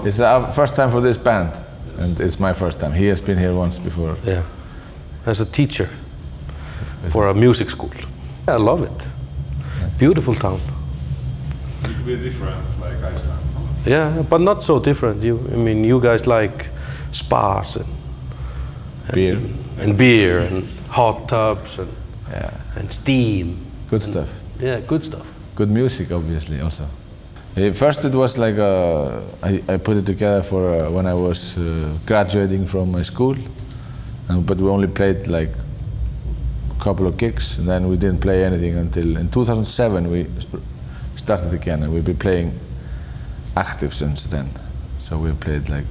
It's our first time for this band, and it's my first time. He has been here once before. Yeah, as a teacher for a music school. I love it. Nice. Beautiful town. A little bit different, like Iceland. Yeah, but not so different. I mean, you guys like spas and beer and hot tubs and steam. Good stuff. Yeah, good stuff. Good music, obviously, also. First, it was like I put it together for when I was graduating from my school, but we only played like a couple of gigs, and then we didn't play anything until in 2007 we started again, and we've been playing active since then. So we played like,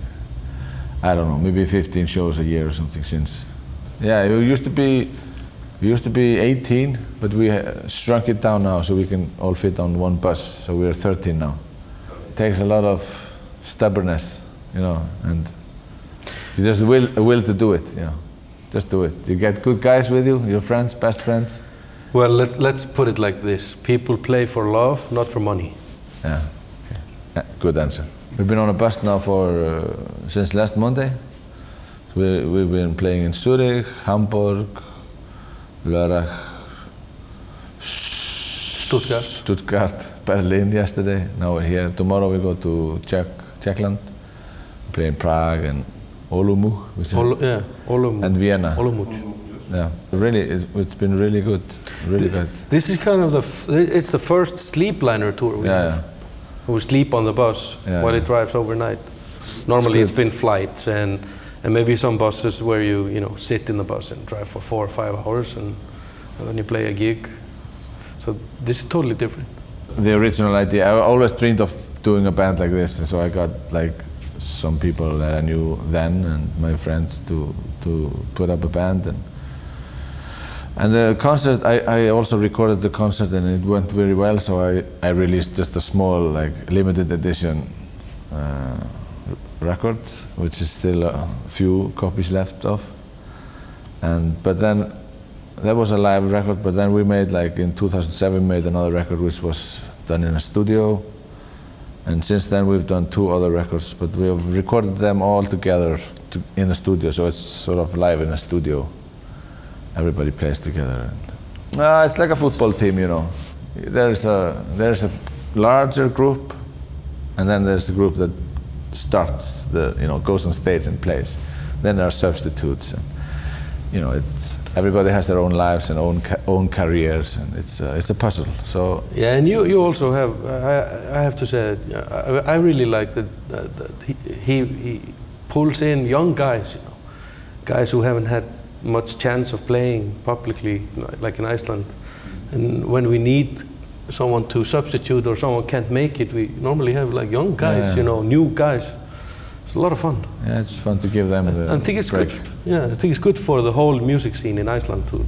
I don't know, maybe 15 shows a year or something since. Yeah, we used to be 18, but we shrunk it down now so we can all fit on one bus. So we're 13 now. It takes a lot of stubbornness, you know, and you just will to do it, you know. Just do it. You get good guys with you, your friends, best friends. Well, let's put it like this. People play for love, not for money. Yeah, okay. Yeah, good answer. We've been on a bus now for since last Monday. So we've been playing in Zurich, Hamburg, Lörrach, Stuttgart, Berlin yesterday. Now we're here. Tomorrow we go to Czechland, play in Prague and Olomouc, Olomouc. And Vienna. Olomouc. Yeah, really, it's been really good, really good. This is kind of it's the first sleepliner tour we have. We sleep on the bus while it drives overnight. Normally it's been flights and maybe some buses where you sit in the bus and drive for 4 or 5 hours and then you play a gig. So this is totally different. The original idea, I always dreamed of doing a band like this, and so I got like some people that I knew then and my friends to put up a band. And the concert, I also recorded the concert and it went very well, so I released just a small, like, limited edition record, which is still a few copies left of. But then, that was a live record, but then we made, like, in 2007, made another record which was done in a studio. And since then we've done 2 other records, but we have recorded them all together in a studio, so it's sort of live in a studio. Everybody plays together. It's like a football team, you know. There's a larger group, and then there's a group that starts goes on stage and plays. Then there are substitutes, and everybody has their own lives and own careers, and it's a puzzle. So yeah, and you also have. I have to say, I really like that he pulls in young guys, guys who haven't had much chance of playing publicly, like in Iceland. And when we need someone to substitute or someone can't make it, we normally have like young guys, new guys. It's a lot of fun. Yeah, it's fun to give them the I think it's break. good. Yeah, I think it's good for the whole music scene in Iceland too.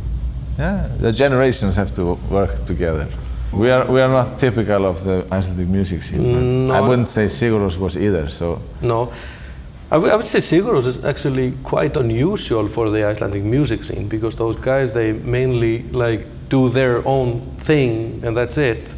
Yeah, the generations have to work together. We are not typical of the Icelandic music scene. No, I wouldn't say Sigurós was either. So no. I would say Sigurós is actually quite unusual for the Icelandic music scene, because those guys, they mainly like do their own thing and that's it.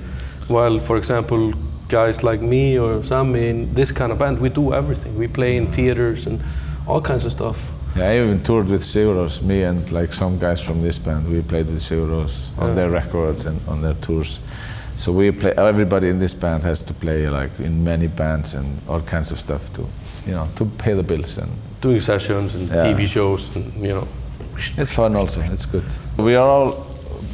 While, for example, guys like me or Sammy in this kind of band, we do everything. We play in theaters and all kinds of stuff. Yeah, I even toured with Sigurós, me and like some guys from this band. We played with Sigurós on their records and on their tours. So we play. Everybody in this band has to play like in many bands and all kinds of stuff to pay the bills and doing sessions and TV shows and It's fun also. It's good. We are all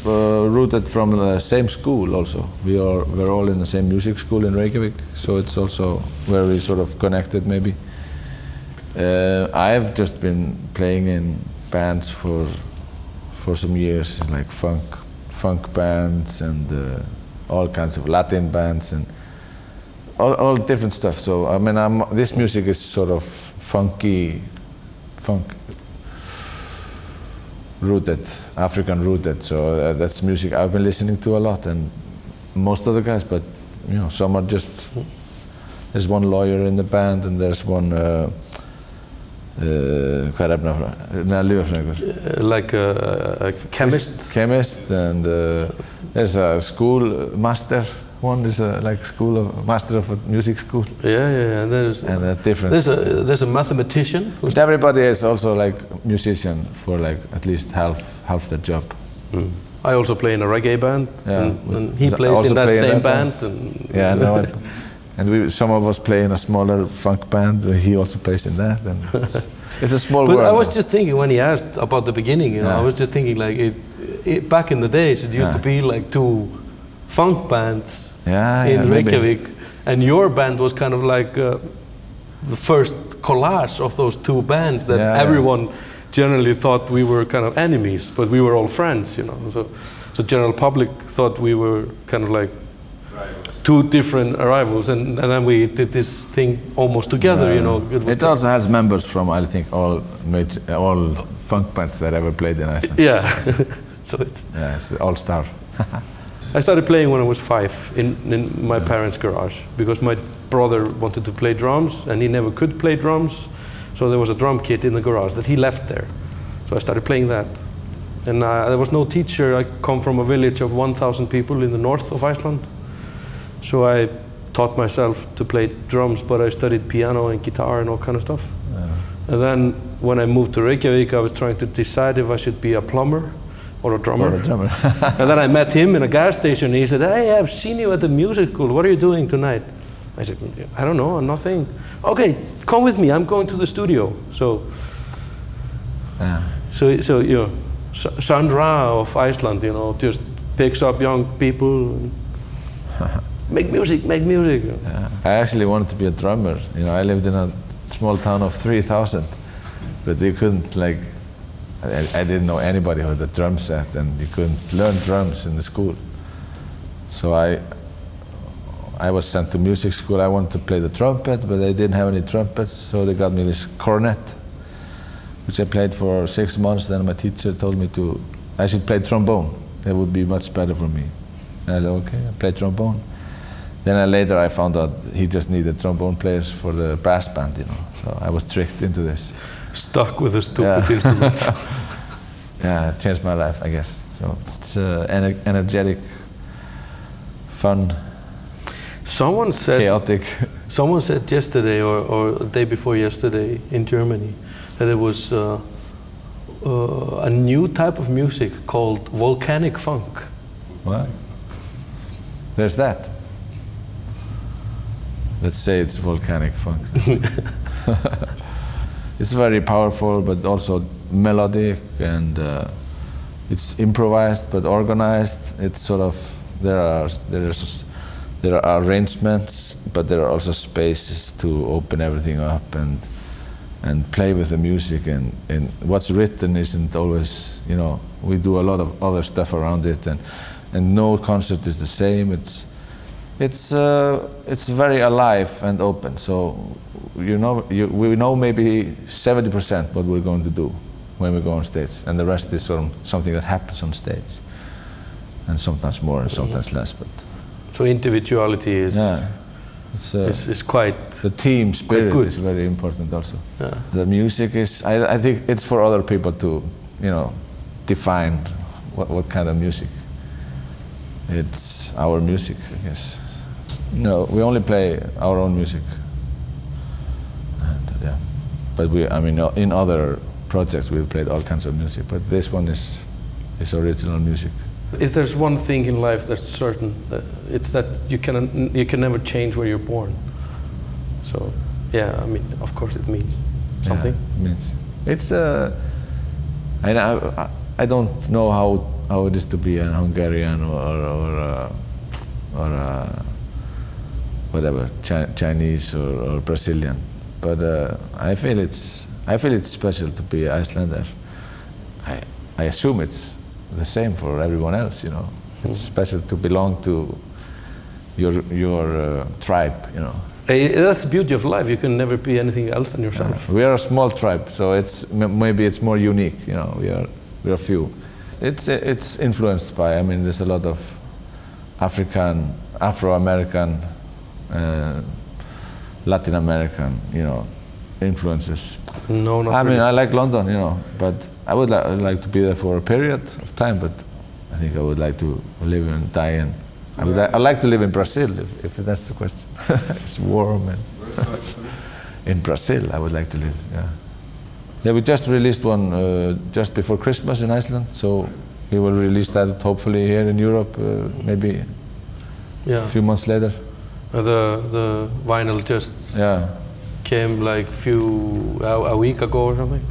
rooted from the same school also. We're all in the same music school in Reykjavik, so it's also where we sort of connected maybe. I've just been playing in bands for some years, like funk bands and all kinds of Latin bands and all different stuff. So I mean, this music is sort of funk rooted, African rooted. So that's music I've been listening to a lot, and most of the guys. But some are just. There's one lawyer in the band, and there's one. Like a chemist. Chemist, and there's a school master One is like school of master of a music school. Yeah. And And different. There's a mathematician. But everybody is also like musician for like at least half their job. I also play in a reggae band, and he plays in that same band. Yeah, no, and some of us play in a smaller funk band. He also plays in that, and it's a small world. But I was just thinking when he asked about the beginning, you know, I was just thinking like back in the days it used to be like two funk bands in Reykjavik, and your band was kind of like the first collage of those two bands that everyone generally thought we were kind of enemies, but we were all friends, you know. So general public thought we were kind of like two different arrivals, and then we did this thing almost together, you know. It also has members from, I think, all funk bands that ever played in Iceland. Yeah, so it's all-star. I started playing when I was 5 in my parents' garage, because my brother wanted to play drums, and he never could play drums, so there was a drum kit in the garage that he left there. So I started playing that. And there was no teacher. I come from a village of 1,000 people in the north of Iceland. So I taught myself to play drums, but I studied piano and guitar and all kind of stuff. And then when I moved to Reykjavik, I was trying to decide if I should be a plumber or a drummer. And then I met him in a gas station, and he said, "Hey, I've seen you at the music school. What are you doing tonight?" I said, "I don't know, nothing." "Okay, come with me. I'm going to the studio." So you know, Sandra of Iceland, you know, just picks up young people. Make music, make music. I actually wanted to be a drummer. You know, I lived in a small town of 3,000, but they couldn't like. I didn't know anybody who had a drum set, and you couldn't learn drums in the school. So I was sent to music school. I wanted to play the trumpet, but they didn't have any trumpets, so they got me this cornet, which I played for 6 months. Then my teacher told me I should play trombone. That would be much better for me. And I said, okay, I played trombone. Then later I found out he just needed trombone players for the brass band, you know. So I was tricked into this. Stuck with a stupid instrument. Yeah, it changed my life, I guess. So it's energetic, fun, chaotic. Someone said yesterday or the day before yesterday in Germany that there was a new type of music called volcanic funk. What? There's that. Let's say it's volcanic funk. It's very powerful, but also melodic, and it's improvised but organized. It's sort of there are arrangements, but there are also spaces to open everything up and play with the music. And what's written isn't always, you know, we do a lot of other stuff around it, and no concert is the same. It's very alive and open. So we know maybe 70% what we're going to do when we go on stage, and the rest is sort of something that happens on stage, and sometimes more and sometimes less. But so individuality is is quite. The team spirit is very important also. Yeah. The music is. I think it's for other people to, you know, define what kind of music. It's our music, I guess. No, we only play our own music. And, yeah, but in other projects we've played all kinds of music, but this one is original music. If there's one thing in life that's certain, it's that you can never change where you're born. So, yeah, I mean, of course it means something. Yeah, it means it's. I don't know how it is to be an Hungarian or whatever, Chinese or Brazilian, but I feel it's special to be Icelander. I assume it's the same for everyone else, you know. It's special to belong to your tribe, you know. That's the beauty of life. You can never be anything else than yourself. Yeah. We are a small tribe, so maybe it's more unique, you know. We are few. It's influenced by. I mean, there's a lot of Afro-American, Latin American, you know, influences. No, not I really. mean, I like London, you know, but I would like to be there for a period of time, but I think I would like to live and die in I'd like to live in Brazil, if that's the question. It's warm and in Brazil I would like to live. Yeah. Yeah, we just released one just before Christmas in Iceland, so we will release that hopefully here in Europe maybe a few months later. The vinyl just came like a week ago or something.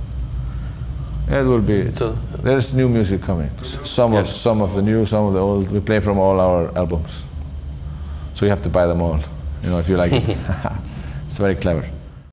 Yeah, it will be. So, there's new music coming. Some of the new, some of the old. We play from all our albums, so you have to buy them all. You know, if you like it. It's very clever.